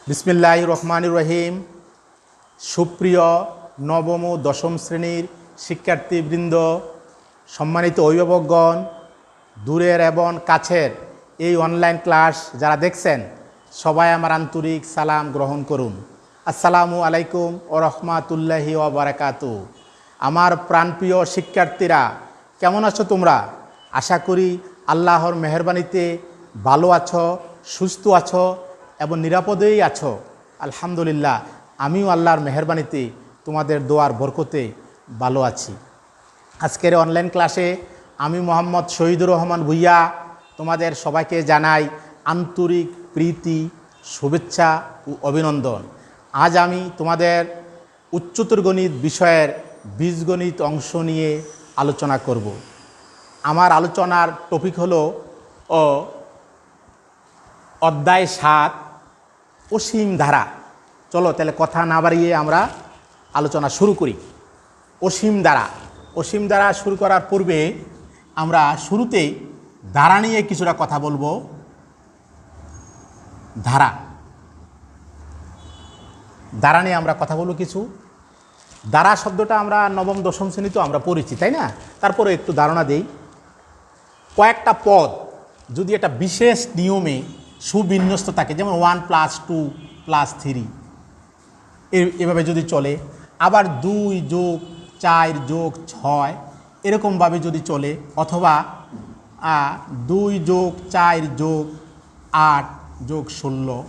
বিসমিল্লাহির রহমানির রহিম। সুপ্রিয় নবম ও দশম শ্রেণীর শিক্ষার্থীবৃন্দ, সম্মানিত অভিভাবকগণ, দূরের এবং কাছের এই অনলাইন ক্লাস যারা দেখছেন, সবাই আমার আন্তরিক সালাম গ্রহণ করুন। আসসালামু আলাইকুম ও রহমাতুল্লাহি ওয়া বারাকাতুহু। আমার প্রাণপ্রিয় শিক্ষার্থীরা, কেমন আছো তোমরা? আশা করি আল্লাহর মেহেরবানিতে ভালো আছো, সুস্থ আছো এবং নিরাপদেই আছো। আলহামদুলিল্লাহ, আমিও আল্লাহর মেহেরবানিতে তোমাদের দোয়ার বরকতে ভালো আছি। আজকের অনলাইন ক্লাসে আমি মোহাম্মদ শহীদুর রহমান ভুইয়া তোমাদের সবাইকে জানাই আন্তরিক প্রীতি, শুভেচ্ছা ও অভিনন্দন। আজ আমি তোমাদের উচ্চতর গণিত বিষয়ের বীজগণিত অংশ নিয়ে আলোচনা করব। আমার আলোচনার টপিক হলো অধ্যায় 7 অসীম ধারা। চলো তাহলে কথা না বাড়িয়ে আমরা আলোচনা শুরু করি। অসীম ধারা শুরু করার পূর্বে আমরা শুরুতেই ধারা নিয়ে কিছুটা কথা বলবো। ধারা নিয়ে আমরা কথা বলবো কিছু। ধারা শব্দটা আমরা নবম দশম শ্রেণীতে আমরা পড়েছি, তাই না? তারপরে একটু ধারণা দেই। কয়েকটা পদ যদি একটা বিশেষ নিয়মে সুবিন্যস্ত থাকে, যেমন 1 + 2 + 3 এভাবে যদি চলে, আবার 2 + 4 + 6 এরকমভাবে যদি চলে, অথবা 2 + 4 + 8 + 16,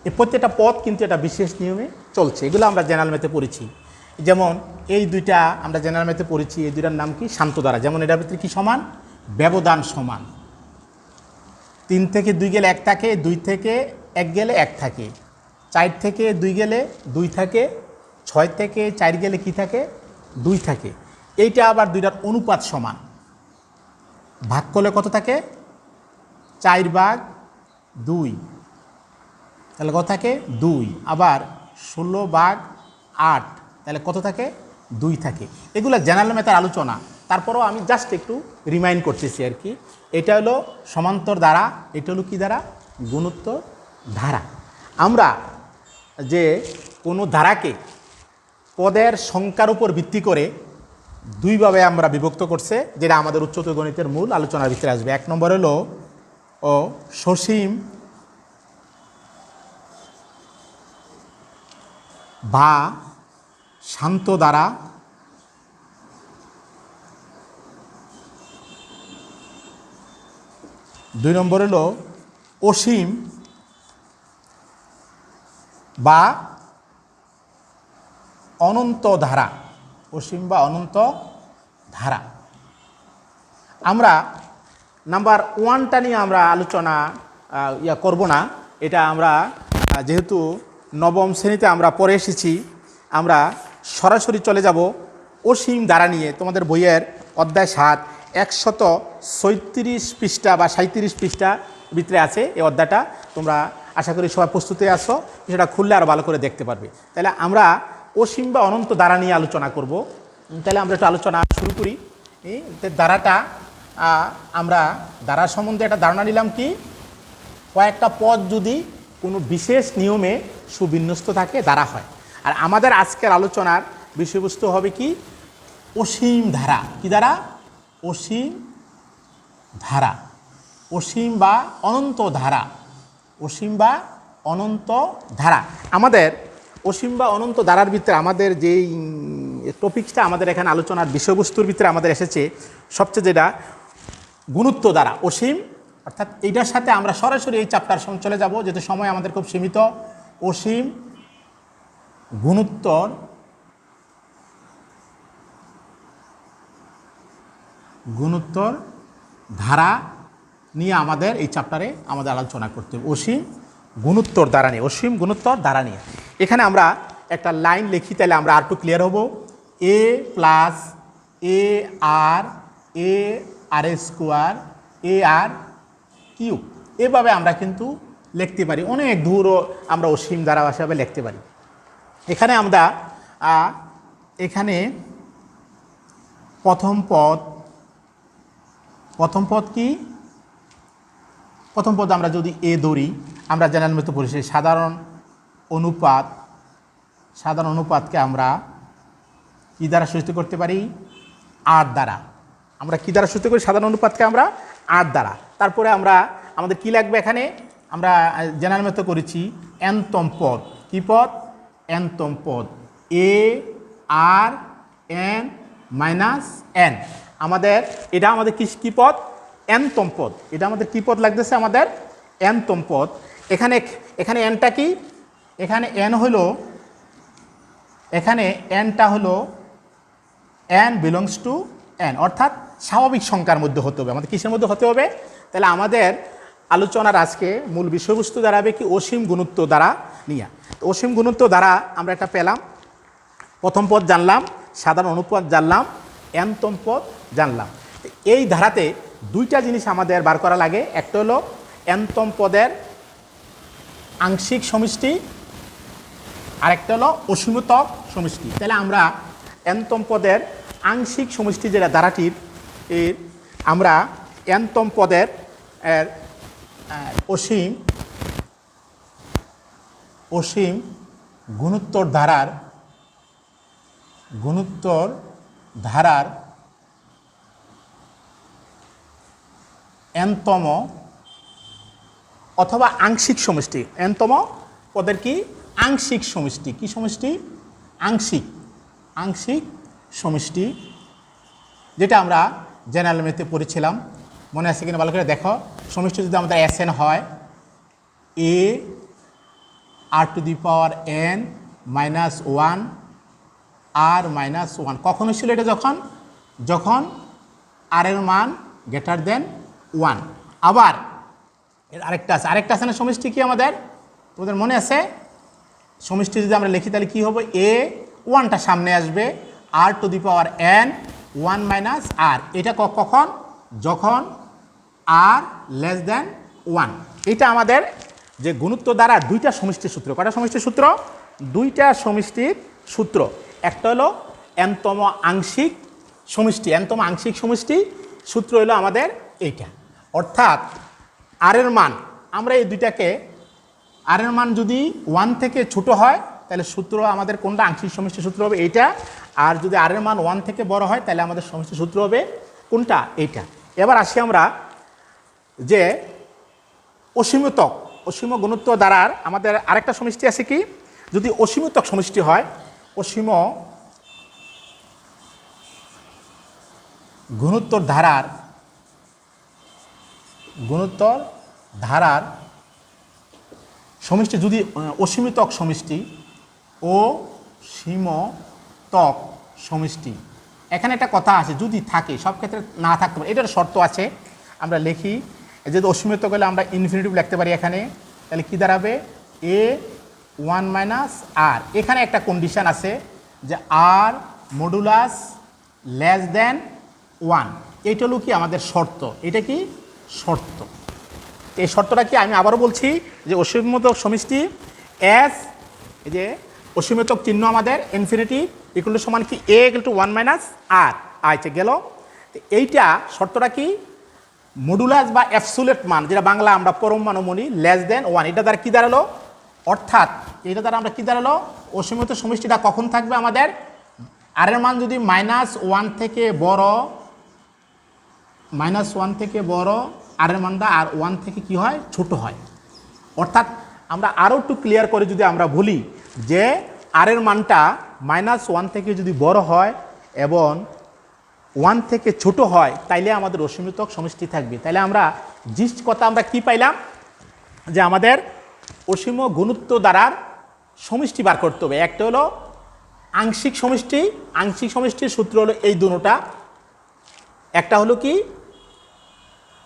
এই প্রত্যেকটা পদ কিন্তু একটা বিশেষ নিয়মে চলছে। এগুলো আমরা জেনারেল ম্যাথে পড়েছি। যেমন এই দুইটা আমরা জেনারেল ম্যাথে পড়েছি, এই দুইটার নাম কি? শান্ত ধারা। যেমন এটার ভিতরে কি সমান? ব্যবধান সমান। 3 থেকে 2 গেলে 1 থাকে, 2 থেকে 1 গেলে 1 থাকে, 4 থেকে 2 গেলে 2 থাকে, 6 থেকে 4 গেলে কি থাকে? 2 থাকে। এইটা আবার দুইটার অনুপাত সমান। ভাগ করলে কত থাকে? 4/2। তাহলে কত থাকে? 2। আবার 16/8, তাহলে কত থাকে? 2 থাকে। এগুলো জেনারেল ম্যাথের আলোচনা। তারপরেও আমি জাস্ট একটু রিমাইন্ড করতেছি আর কি। এটা হলো সমান্তর ধারা, এটা হলো কি ধারা? গুণোত্তর ধারা। আমরা যে কোনো ধারাকে পদের সংখ্যার উপর ভিত্তি করে দুইভাবে আমরা বিভক্ত করছে, যেটা আমাদের উচ্চতর গণিতের মূল আলোচনার ভিতরে আসবে। 1 নম্বর হলো সসীম বা শান্ত ধারা, 2 নম্বর হলো অসীম বা অনন্ত ধারা। অসীম বা অনন্ত ধারা। আমরা নাম্বার 1টা নিয়ে আমরা আলোচনা করব না। এটা আমরা যেহেতু নবম শ্রেণীতে আমরা পড়ে এসেছি, আমরা সরাসরি চলে যাব অসীম ধারা নিয়ে। তোমাদের বইয়ের অধ্যায় 7 136 পৃষ্ঠা বা 37 পৃষ্ঠা ভিতরে আছে এই অধ্যায়টা। তোমরা আশা করি সবাই প্রস্তুতি আসো, সেটা খুললে আরও ভালো করে দেখতে পারবে। তাহলে আমরা অসীম বা অনন্ত ধারা নিয়ে আলোচনা করব। তাহলে আমরা একটু আলোচনা শুরু করি। ধারাটা আমরা ধারা সম্বন্ধে একটা ধারণা নিলাম কি, কয়েকটা পদ যদি কোনো বিশেষ নিয়মে সুবিন্যস্ত থাকে ধারা হয়। আর আমাদের আজকের আলোচনার বিষয়বস্তু হবে কি? অসীম ধারা। কি ধারা? অসীম ধারা। অসীম বা অনন্ত ধারা। অসীম বা অনন্ত ধারা। আমাদের অসীম বা অনন্ত ধারার ভিতরে আমাদের যেই টপিকসটা আমাদের এখানে আলোচনার বিষয়বস্তুর ভিতরে আমাদের এসেছে, সবচেয়ে যেটা গুণোত্তর ধারা। অসীম, অর্থাৎ এইটার সাথে আমরা সরাসরি এই চ্যাপ্টার চলে যাব, যেহেতু সময় আমাদের খুব সীমিত। অসীম গুণোত্তর ধারা নিয়ে আমাদের এই চ্যাপ্টারে আমাদের আলোচনা করতে হবে। অসীম গুণোত্তর ধারা নিয়ে। অসীম গুণোত্তর ধারা নিয়ে এখানে আমরা একটা লাইন লিখি, তাহলে আমরা আর একটু ক্লিয়ার হব। a + ar² এভাবে আমরা কিন্তু লিখতে পারি। অনেক দূরও আমরা অসীম ধারা হিসাবে লিখতে পারি। এখানে আমরা প্রথম পদ কি? প্রথম পদ আমরা যদি এ ধরি, আমরা জেনারেল মেথড পড়েছি সাধারণ অনুপাতকে আমরা কী দ্বারা সূচিত করতে পারি? আর দ্বারা। আমরা কী দ্বারা সূচিত করি সাধারণ অনুপাতকে? আমরা আর দ্বারা। তারপরে আমরা আমাদের কি লাগবে এখানে? আমরা জেনারেল মেথড করেছি এনতম পদ। কী পদ? এনতম পদ, এ আর এন মাইনাস এন। আমাদের এটা আমাদের কী পদ? এনতম পদ। এটা আমাদের কী পদ লাগতেছে? আমাদের এনতম পদ। এখানে এনটা কি? এখানে এন হলো, এখানে এনটা হলো এন বিলংস টু এন, অর্থাৎ স্বাভাবিক সংখ্যার মধ্যে হতে হবে। আমাদের কিসের মধ্যে হতে হবে? তাহলে আমাদের আলোচনার আজকে মূল বিষয়বস্তু দাঁড়াবে কি? অসীম গুণোত্তর দ্বারা নিয়ে। অসীম গুণোত্তর দ্বারা আমরা একটা পেলাম, প্রথম পদ জানলাম, সাধারণ অনুপাত জানলাম, এনতম পদ জানলাম। এই ধারাতে দুইটা জিনিস আমাদের বার করা লাগে। একটা হলো এনতম পদের আংশিক সমষ্টি, আরেকটা হলো অসীমতক সমষ্টি। তাহলে আমরা এনতম পদের আংশিক সমষ্টি যেটা ধারাটির আমরা এনতম পদের অসীম গুণোত্তর ধারার এনতম অথবা আংশিক সমষ্টি। এনতম পদের কি? আংশিক সমষ্টি। কি সমষ্টি? আংশিক সমষ্টি, যেটা আমরা জেনারেল ম্যাথে পড়েছিলাম। মনে আছে কিনা ভালো করে দেখো। সমষ্টি যদি আমাদের এস এন হয়, a r to the power n minus one r minus one. কখন হয়েছিল এটা? যখন আর এর মান গ্রেটার দেন ওয়ান। আবার আরেকটা আছে না সমষ্টি কি আমাদের? তোমাদের মনে আছে? সমষ্টি যদি আমরা লিখি তাহলে কী হবে? এ ওয়ানটা সামনে আসবে, r to the power n one minus r. এটা কখন? যখন আর লেস দেন ওয়ান। এটা আমাদের যে গুণোত্তর দ্বারা দুইটা সমষ্টির সূত্র। কটা সমষ্টির সূত্র? দুইটা সমষ্টির সূত্র। একটা হলো এনতম আংশিক সমষ্টি। এনতম আংশিক সমষ্টি সূত্র হলো আমাদের এইটা। অর্থাৎ আর এর মান, আমরা এই দুইটাকে, আর এর মান যদি ওয়ান থেকে ছোট হয় তাহলে সূত্র আমাদের কোনটা? আংশিক সমষ্টি সূত্র হবে এইটা। আর যদি আর এর মান ওয়ান থেকে বড় হয় তাহলে আমাদের সমষ্টি সূত্র হবে কোনটা? এইটা। এবার আসি আমরা যে অসীম গুণোত্তর দ্বারার আমাদের আরেকটা সমষ্টি আছে কি? যদি অসীমতক সমষ্টি হয়, অসীম গুণোত্তর ধারার সমষ্টি যদি অসীমতক সমষ্টি। এখানে একটা কথা আছে, যদি থাকে, সব ক্ষেত্রে না থাকতে পারে, এটার শর্ত আছে। আমরা লিখি যদি অসীমতক হলে আমরা ইনফিনিটিভ লিখতে পারি এখানে। তাহলে কি দাঁড়াবে? এ ওয়ান মাইনাস আর। এখানে একটা কন্ডিশন আছে যে আর মডুলাস লেস দেন ওয়ান। এইটা হলো কি আমাদের শর্ত। এটা কি শর্ত? এই শর্তটা কি? আমি আবারও বলছি যে অসীমতক সমষ্টি এস, এই যে অসীমতক চিহ্ন আমাদের ইনফিনিটি ইকুয়াল টু সমান কি? এ ইকুয়াল টু ওয়ান মাইনাস আর। আচ্ছা গেল। এইটা শর্তটা কি? মডুলাস বা অ্যাবসোলিউট মান, যেটা বাংলা আমরা পরম মান বলি, লেস দেন ওয়ান। এটা দ্বারা কী দাঁড়ালো? অর্থাৎ এটা দ্বারা আমরা কী দাঁড়ালো? অসীমত সমষ্টিটা কখন থাকবে আমাদের? আর এর মান যদি মাইনাস ওয়ান থেকে বড়, আর এর মানটা আর ওয়ান থেকে কি হয়? ছোট হয়। অর্থাৎ আমরা আরও একটু ক্লিয়ার করে যদি আমরা বলি যে আর এর মানটা মাইনাস ওয়ান থেকে যদি বড় হয় এবং ওয়ান থেকে ছোট হয় তাইলে আমাদের অসীমতক সমষ্টি থাকবে। তাইলে আমরা জিস্ট কথা আমরা কি পাইলাম? যে আমাদের অসীম গুণোত্তর দ্বারার সমষ্টি বার করতে হবে। একটা হলো আংশিক সমষ্টির সূত্র হলো এই দুটোটা। একটা হলো কি?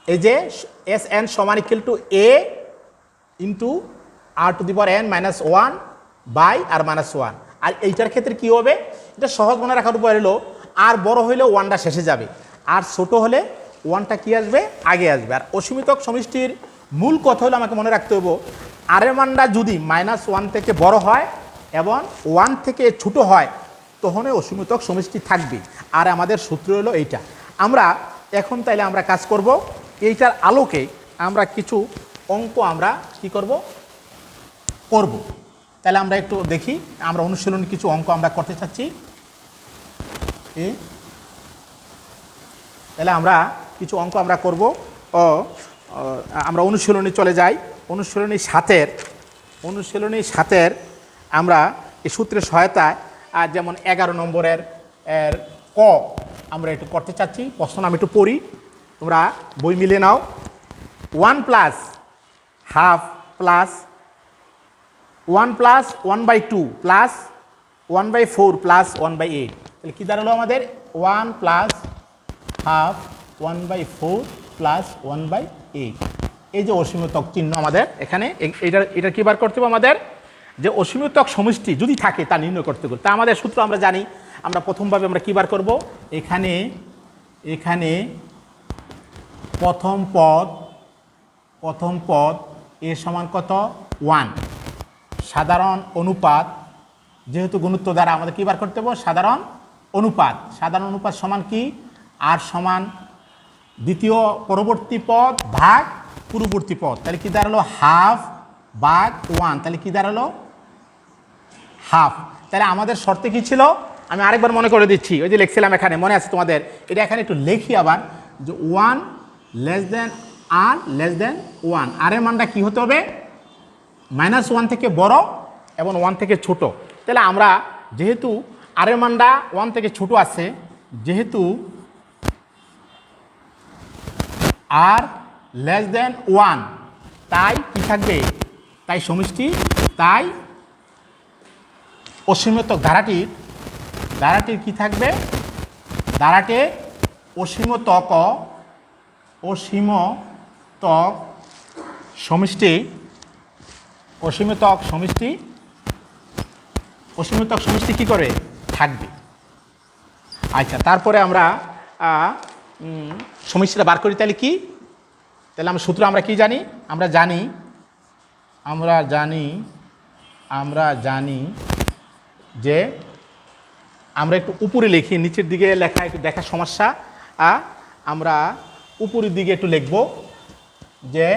এই যে এস এন সমান equal to a into r to the power n minus one by r minus one. আর এইটার ক্ষেত্রে কি হবে? এটা সহজ মনে রাখার উপায় হলো আর বড় হইলে ওয়ানটা শেষে যাবে, আর ছোট হলে ওয়ানটা কি আসবে? আগে আসবে। আর অসীমতক সমষ্টির মূল কথা হলো আমাকে মনে রাখতে হবে আর এর মানটা যদি মাইনাস ওয়ান থেকে বড় হয় এবং ওয়ান থেকে ছোট হয় তখন অসীমতক সমষ্টি থাকবে। আর আমাদের সূত্র হলো এইটা। আমরা এখন তাইলে আমরা কাজ করব, এইটার আলোকে আমরা কিছু অঙ্ক আমরা কি করব? করব। তাহলে আমরা একটু দেখি, আমরা অনুশীলনী কিছু অঙ্ক আমরা করতে চাচ্ছি। তাহলে আমরা কিছু অঙ্ক আমরা করব। ও আমরা অনুশীলনী চলে যাই। অনুশীলনী সাতের আমরা এই সূত্রের সহায়তায় আর যেমন 11 নম্বরের ক আমরা একটু করতে চাচ্ছি। প্রশ্ন আমি একটু পড়ি, তোমরা বই মিলে নাও। 1 plus half plus 1 plus 1/2 plus 1/4 plus 1/8, তাহলে কী দাঁড়ালো আমাদের? 1 প্লাস হাফ 1/4 প্লাস 1/8। এই যে অসীমতক চিহ্ন আমাদের এখানে, এটা কী বার করতে হবে আমাদের? যে অসীমতক সমষ্টি যদি থাকে তা নির্ণয় করতে হবে। তা আমাদের সূত্র আমরা জানি। আমরা প্রথমভাবে আমরা কী বার করব? এখানে প্রথম পদ এ সমান কত? 1। সাধারণ অনুপাত, যেহেতু গুণিত দ্বারা আমাদের কী বার করতে হবে? সাধারণ অনুপাত সমান কি? আর সমান দ্বিতীয় পরবর্তী পদ ভাগ পূর্ববর্তী পদ, তাহলে কি দাঁড়ালো? হাফ ভাগ 1, তাহলে কি দাঁড়ালো? হাফ। তাহলে আমাদের শর্তে কি ছিল? আমি আরেকবার মনে করে দিচ্ছি, ওই যে লিখছিলাম এখানে, মনে আছে তোমাদের? এটা এখানে একটু লিখি আবার, যে 1 লেস দেন আর লেস দেন 1, আর এর মানটা কী হতে হবে? -1 থেকে বড় এবং 1 থেকে ছোট। তাহলে আমরা যেহেতু আর এর মানটা 1 থেকে ছোট আছে, যেহেতু আর লেস দেন 1, তাই কি থাকবে? তাই সমষ্টি, তাই অসীমতক ধারাটির কি থাকবে? ধারাটে অসীমতক সমষ্টি কি করে? থাকবে। আচ্ছা, তারপরে আমরা সমষ্টিটা বার করি। তাহলে কি? তাহলে আমরা সূত্র আমরা কি জানি? আমরা জানি যে আমরা একটু উপরে লিখি, নিচের দিকে লেখা একটু দেখা সমস্যা। আমরা উপরের দিকে একটু লিখব, যে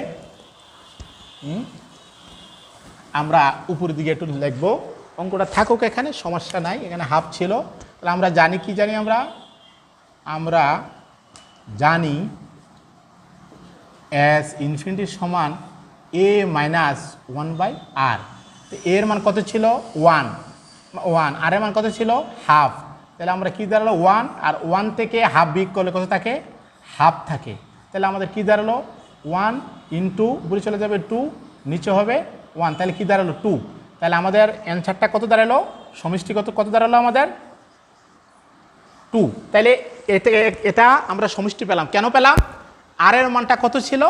আমরা উপরের দিকে একটু লিখব। অঙ্কটা থাকুক এখানে, সমস্যা নাই, এখানে হাফ ছিল। তাহলে আমরা জানি কি জানি? আমরা জানি এস ইনফিনিটি সমান a মাইনাস 1/r। তো এর মান কত ছিল? 1। আর এর মান কত ছিল? হাফ। তাহলে আমরা কি দাঁড়ালো? 1, আর 1 থেকে হাফ বিয়োগ করলে কত থাকে? হাফ থাকে। তাহলে আমাদের কি দাঁড়ালো? 1 ইন্টু উপরে চলে যাবে 2, নিচে হবে 1, তাহলে কি দাঁড়ালো? 2। তাহলে আমাদের অ্যান্সারটা কত দাঁড়ালো? সমষ্টি কত দাঁড়ালো আমাদের? 2। তাহলে এটা আমরা সমষ্টি পেলাম। কেন পেলাম? আর এর মানটা কত ছিল?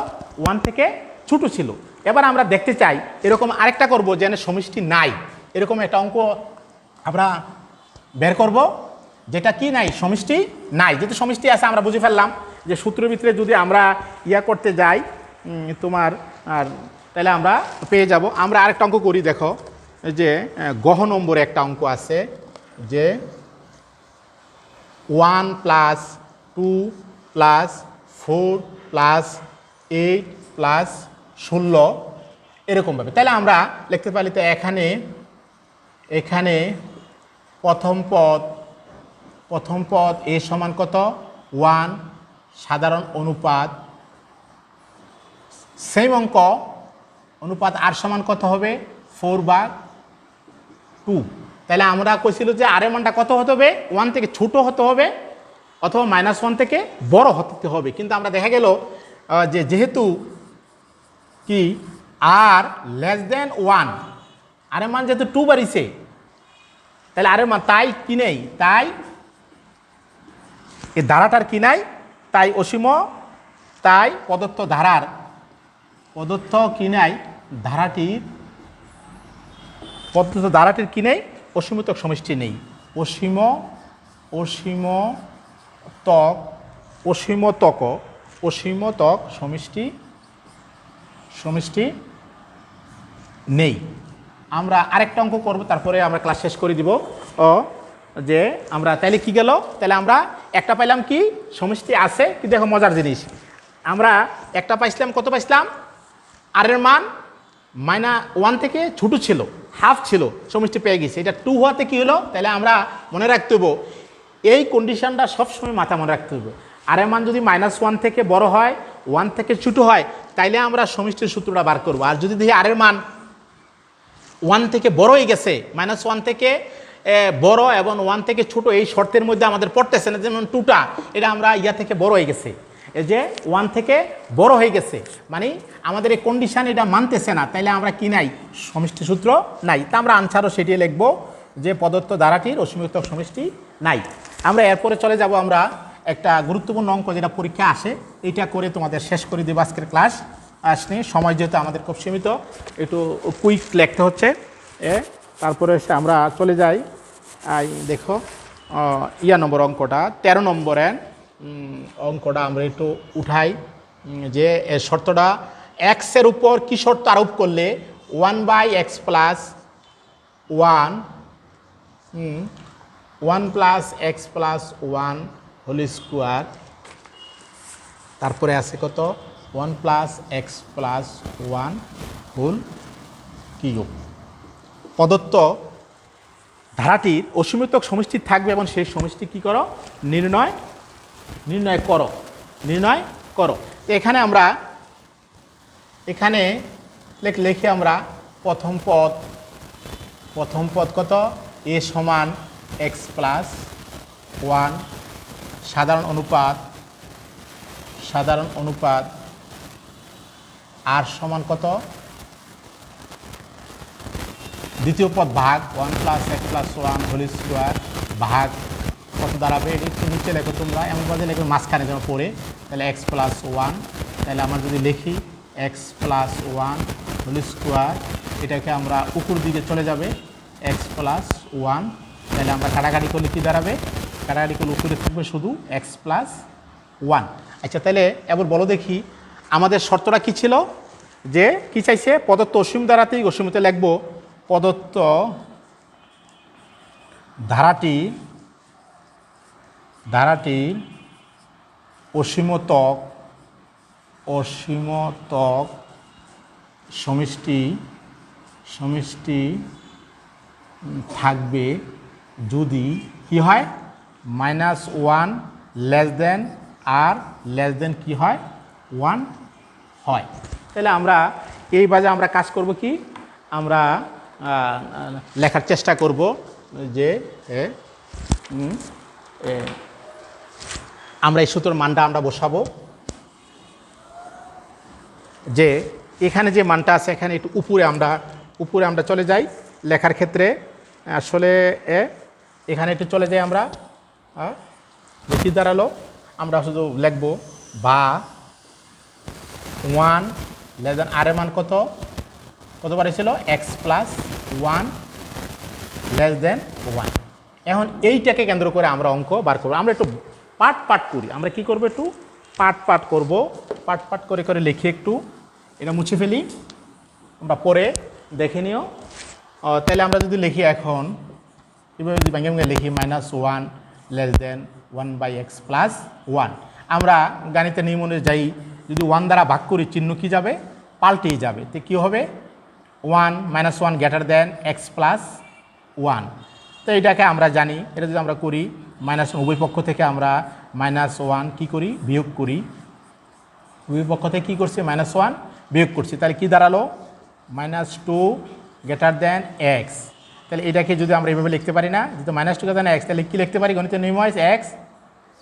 1 থেকে ছোট ছিল। এবার আমরা দেখতে চাই এরকম আরেকটা করব, যেন সমষ্টি নাই, এরকম একটা অঙ্ক আমরা বের করব, যেটা কি নাই? সমষ্টি নাই। যেহেতু সমষ্টি আছে আমরা বুঝে ফেললাম যে সূত্রের ভিতরে যদি আমরা করতে যাই তোমার, আর তাহলে আমরা পেয়ে যাব। আমরা আরেকটা অঙ্ক করি, দেখো যে গহ নম্বরে একটা অঙ্ক আছে, যে 1 প্লাস 2 প্লাস 4 প্লাস 8 প্লাস 16 এরকমভাবে। তাহলে আমরা লিখতে পারি, তো এখানে প্রথম পদ এ সমান কত? 1, সাধারণ অনুপাত, সেম অঙ্ক, অনুপাত আর সমান কত হবে? 4/2। তাহলে আমরা কইছিল যে আর এর মানটা কত হতে হবে? 1 থেকে ছোট হতে হবে, অথবা -1 থেকে বড় হতে হবে। কিন্তু আমরা দেখা গেল যে যেহেতু কি আর লেস দেন 1, আর এর মান যেহেতু 2 বাড়িছে, তাহলে আর এর মান তাই কি নেই? তাই এই ধারাটার কি নাই? তাই অসীম, তাই প্রদত্ত কি নাই? ধারাটির কি নেই? অসীমতক সমষ্টি নেই। অসীমতক সমষ্টি নেই। আমরা আরেকটা অঙ্ক করব, তারপরে আমরা ক্লাস শেষ করে দিব। যে আমরা তাইলে কি গেল? তাহলে আমরা একটা পাইলাম কি? সমষ্টি আছে। কি দেখো মজার জিনিস, আমরা একটা পাইছিলাম, কত পাইছিলাম? আর এর মান -1 থেকে ছোটো ছিল, হাফ ছিল, সমষ্টি পেয়ে গেছে। এটা 2 হওয়াতে কী হলো, তাহলে আমরা মনে রাখতে হবো এই কন্ডিশনটা সবসময় মাথা মনে রাখতে হবে। আর এর মান যদি -1 থেকে বড় হয়, 1 থেকে ছোটো হয়, তাইলে আমরা সমষ্টির সূত্রটা বার করবো। আর যদি দেখি আর এর মান 1 থেকে বড় হয়ে গেছে, -1 থেকে বড় এবং 1 থেকে ছোট, এই শর্তের মধ্যে আমাদের পড়তেছে না, যেমন 2টা এটা আমরা ইয়া থেকে বড় হয়ে গেছে, এই যে 1 থেকে বড় হয়ে গেছে, মানে আমাদের এই কন্ডিশন এটা মানতেছে না, তাইলে আমরা কি নাই, সমষ্টি সূত্র নাই। তা আমরা আনসারও সেটি লিখবো যে প্রদত্ত ধারাটির অসীমতক সমষ্টি নাই। আমরা এরপরে চলে যাব আমরা একটা গুরুত্বপূর্ণ অঙ্ক যেটা পরীক্ষা আসে, এইটা করে তোমাদের শেষ করে দেবো আজকের ক্লাস। আসলে সময় যেহেতু আমাদের খুব সীমিত, একটু কুইক লিখতে হচ্ছে। তারপরে আমরা চলে যাই, দেখো নম্বর অঙ্কটা 13 নম্বরের অঙ্কটা আমরা একটু উঠাই, যে শর্তটা এক্সের উপর কি শর্ত আরোপ করলে 1/x + 1 + x + 1 হোল স্কোয়ার, তারপরে আছে কত 1 + x + 1 হোল কিউব। প্রদত্ত ধারাটির অসীমতক সমষ্টি থাকবে এবং সেই সমষ্টি কি করো, নির্ণয় করো। তো এখানে আমরা লিখে আমরা প্রথম পদ কত, a সমান x + 1 সাধারণ অনুপাত আর সমান কত, দ্বিতীয় পদ ভাগ 1 + x + 1 হোল স্কোয়ার ভাগ কত দাঁড়াবে, এটি একটু নিচে লেখো তোমরা, এমনভাবে লেখো মাঝখানে যেন পড়ে, তাহলে x + 1, তাহলে আমরা যদি লিখি x + 1 হোল স্কোয়ার, এটাকে আমরা উপর দিকে চলে যাবে x + 1, তাহলে আমরা কাটাকাটি করলে কী দাঁড়াবে, কাটাকাটি করলে উপরে থাকবে শুধু x + 1। আচ্ছা, তাহলে এবার বলো দেখি আমাদের শর্তটা কি ছিল, যে কি চাইছে, প্রদত্ত অসীম ধারাতেই অসীমতে লিখবো, প্রদত্ত ধারাটির অসীমতক সমষ্টি থাকবে যদি কি হয়, -1 লেস দেন আর লেস দেন কি হয়, 1 হয়। তাহলে আমরা এই বাজে আমরা কাজ করব কি, আমরা লেখার চেষ্টা করব যে আমরা এই সূত্রের মানটা আমরা বসাবো, যে এখানে যে মানটা আছে এখানে একটু উপরে আমরা চলে যাই লেখার ক্ষেত্রে, আসলে এখানে একটু চলে যাই আমরা, কি দাঁড়ালো, আমরা শুধু লিখব বা 1 লেস দেন আর এর মান কত ছিল, x + 1 লেস দেন 1। এখন এইটাকে কেন্দ্র করে আমরা অঙ্ক বার করবো। আমরা একটু পাট করি, আমরা কি করবো, একটু পাট করব, পাট করে লিখি, একটু এটা মুছে ফেলি, আমরা পরে দেখে নিও। তাহলে আমরা যদি লিখি এখন কীভাবে যদি ভেঙে লিখি, -1 লেস দেন 1/x + 1, আমরা গণিতের নিয়ম অনুযায়ী যদি 1 দ্বারা ভাগ করি চিহ্ন কি যাবে, পাল্টেই যাবে। তো কী হবে, 1 -1 গ্রেটার দেন x + 1। তো এটাকে আমরা জানি, এটা যদি আমরা করি -1 উভয় পক্ষ থেকে আমরা -1 কি করি, বিয়োগ করি, উভয় পক্ষ থেকে কী করছি, -1 বিয়োগ করছি, তাহলে কি দাঁড়ালো, -2 গ্রেটার দেন x। তাহলে এটাকে যদি আমরা এইভাবে লিখতে পারি না, যেহেতু -2 গ্রেটার দেন x, তাহলে কী লিখতে পারি, গণিতের নিয়ম হয় x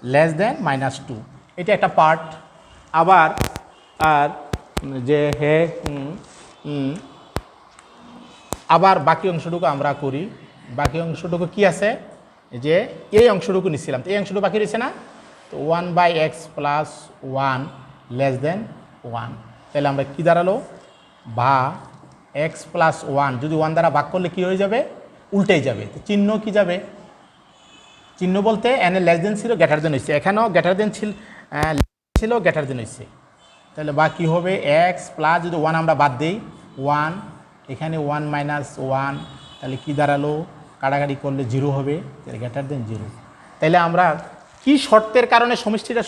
লেস দেন -2, এটা একটা পার্ট। আবার আর যে আবার বাকি অংশটুকু আমরা করি, বাকি অংশটুকু কি আছে, যে এই অংশটুকু নিচ্ছিলাম, তো এই অংশটুকু বাকি রয়েছে না, তো 1/x + 1 লেস দেন 1, তাহলে আমরা কি দাঁড়ালো, বা x + 1 যদি 1 দ্বারা ভাগ করলে কি হয়ে যাবে, উল্টেই যাবে, তো চিহ্ন কি যাবে, চিহ্ন বলতে এনে লেস দেন ছিল গ্রেটার দেন হয়েছে, এখানেও গ্রেটার দেন ছিল গ্রেটার দেন হয়েছে, তাহলে বা কী হবে, x প্লাস যদি 1 আমরা বাদ দিই 1, এখানে 1 - 1, তাহলে কি দাঁড়ালো, কাটাকাটি করলে 0 হবে, তাহলে গ্রেটার দেন 0। তাহলে আমরা কি শর্তের কারণে সমষ্টিটা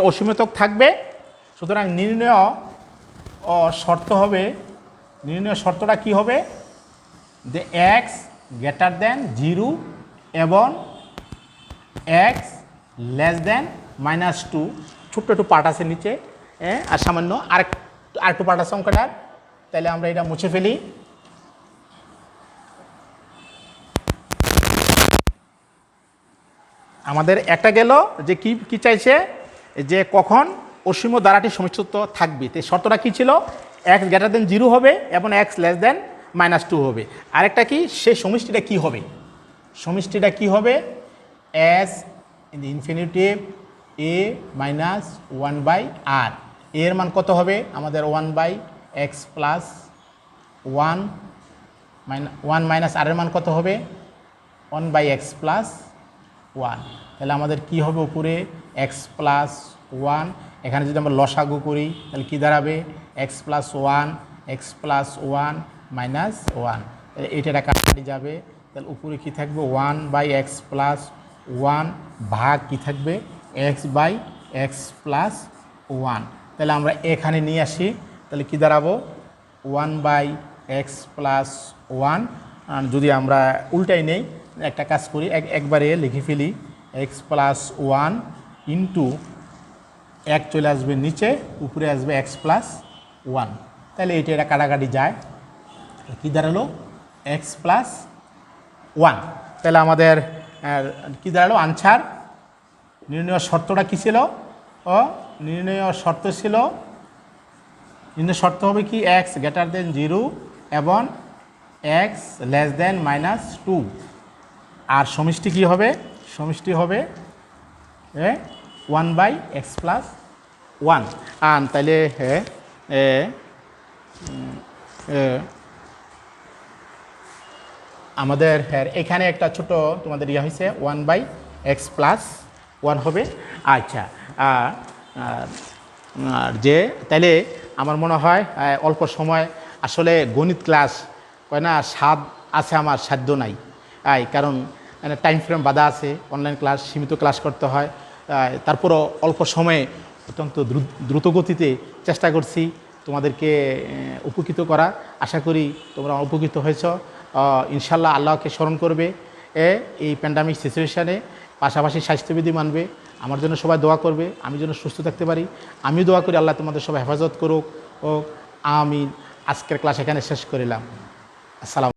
অসীমতক থাকবে, সুতরাং নির্ণয় শর্ত হবে নির্ণয় শর্তটা কি হবে, যে এক্স গ্রেটার দেন 0 এবং এক্স লেস দেন -2, ছোট্ট একটু পার্ট আছে নিচে, আর সামান্য আরেকটু পার্ট আছে অঙ্কটার, তাহলে আমরা এটা মুছে ফেলি। আমাদের একটা গেল যে কি চাইছে, যে কখন অসীম দ্বারাটি সমষ্টিত্ব থাকবে, তো শর্তটা কি ছিল, এক্স গ্রেটার দেন 0 হবে এবং এক্স লেস দেন -2 হবে। আরেকটা কি, সেই সমষ্টিটা কি হবে, সমষ্টিটা কি হবে, S in the infinitive A minus 1/r, এর মান কত হবে আমাদের 1/x প্লাস 1 মাইনাস আর এর মান কত হবে 1/x প্লাস 1। তাহলে আমাদের কি হবে উপরে x প্লাস 1, এখানে যদি আমরা লসাগু করি তাহলে কি দাঁড়াবে x plus 1 x plus 1 minus 1, তাহলে এটা কাটাকাটি যাবে, তাহলে উপরে কি থাকবে 1/x প্লাস 1 ভাগ কি থাকবে x/x প্লাস 1। তাহলে আমরা এখানে নিয়ে আসি, তাহলে কি দাঁড়াবো 1/x প্লাস 1, যদি আমরা উল্টাই নেই একটা কাজ করি, একবারে লিখে ফেলি x প্লাস 1 ইন্টু এক চলে আসবে নিচে, উপরে আসবে x প্লাস 1, তাহলে এটা কাটাকাটি যায়, কি দাঁড়ালো x প্লাস 1। তাহলে আমাদের কি দাঁড়ালো আনসার, নির্ণয় শর্তটা কী ছিল, নির্ণয় শর্ত ছিল, নির্ণয় শর্ত হবে কি x গ্রেটার দেন 0 এবং x লেস দেন -2, আর সমষ্টি কি হবে, সমষ্টি হবে 1/x প্লাস 1। তাহলে আমাদের এখানে একটা ছোট তোমাদের ইয়ে হয়েছে 1/x প্লাস 1 হবে। আচ্ছা, আর যে তাইলে আমার মনে হয় অল্প সময় আসলে গণিত ক্লাস কয় না স্বাদ আছে আমার সাধ্য নাই, কারণ টাইম ফ্রেম বাধা আছে, অনলাইন ক্লাস সীমিত ক্লাস করতে হয়, তারপরও অল্প সময়ে অত্যন্ত দ্রুত গতিতে চেষ্টা করছি তোমাদেরকে উপকৃত করা। আশা করি তোমরা উপকৃত হয়েছ। ইনশাল্লাহ আল্লাহকে স্মরণ করবে এই প্যান্ডামিক সিচুয়েশানে, পাশাপাশি স্বাস্থ্যবিধি মানবে, আমার জন্য সবাই দোয়া করবে, আমি যেন সুস্থ থাকতে পারি। আমিও দোয়া করি আল্লাহ তোমাদের সবাই হেফাজত করুক ও আমিন। আজকের ক্লাস এখানে শেষ করিলাম। আসসালাম।